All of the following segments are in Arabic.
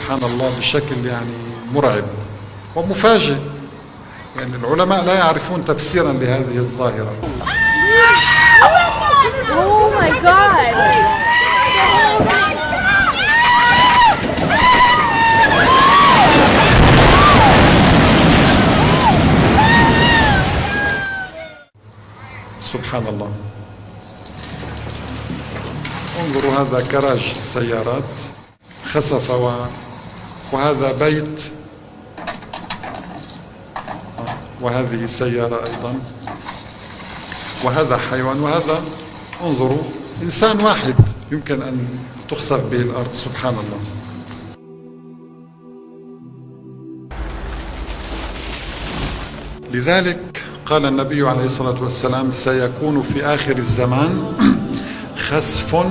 سبحان الله بشكل يعني مرعب ومفاجئ. يعني العلماء لا يعرفون تفسيرا لهذه الظاهرة. Oh my God! سبحان الله. انظروا، هذا كراج السيارات خسف، وهذا بيت، وهذه سيارة أيضا، وهذا حيوان، وهذا انظروا إنسان واحد يمكن أن تخسف به الأرض. سبحان الله. لذلك قال النبي عليه الصلاة والسلام: سيكون في آخر الزمان خسف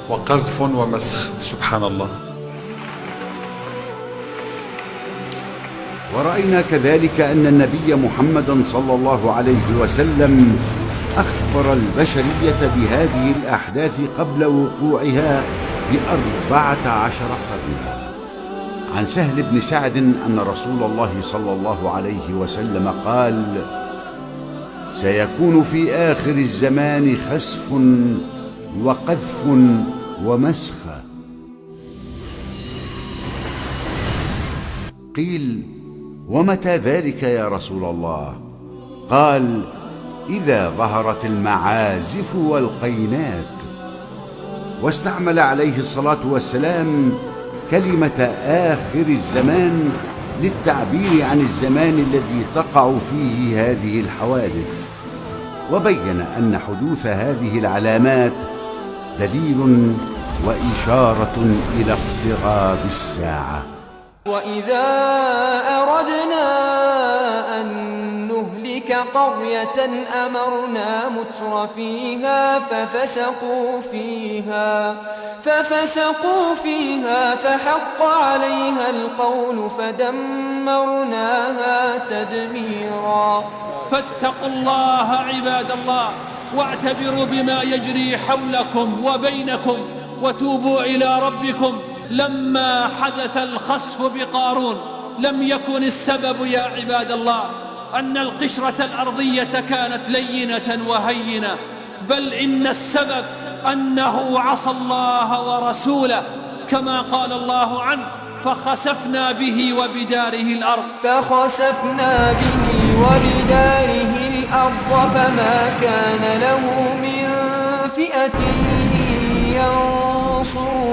وقذف ومسخ. سبحان الله. ورأينا كذلك أن النبي محمدا صلى الله عليه وسلم أخبر البشرية بهذه الأحداث قبل وقوعها ب14 قرنا. عن سهل بن سعد أن رسول الله صلى الله عليه وسلم قال: سيكون في آخر الزمان خسف وقذف ومسخ. قيل: ومتى ذلك يا رسول الله؟ قال: إذا ظهرت المعازف والقينات. واستعمل عليه الصلاة والسلام كلمة آخر الزمان للتعبير عن الزمان الذي تقع فيه هذه الحوادث، وبين أن حدوث هذه العلامات دليل وإشارة إلى اقتراب الساعة. وإذا أردنا أن نهلك قرية أمرنا مترفيها ففسقوا فيها فحق عليها القول فدمرناها تدميرا. فاتقوا الله عباد الله، واعتبروا بما يجري حولكم وبينكم، وتوبوا إلى ربكم. لما حدث الخسف بقارون لم يكن السبب يا عباد الله أن القشرة الأرضية كانت لينة وهينة، بل إن السبب أنه عصى الله ورسوله، كما قال الله عنه: فخسفنا به وبداره الأرض فما كان له من فئة ينصرون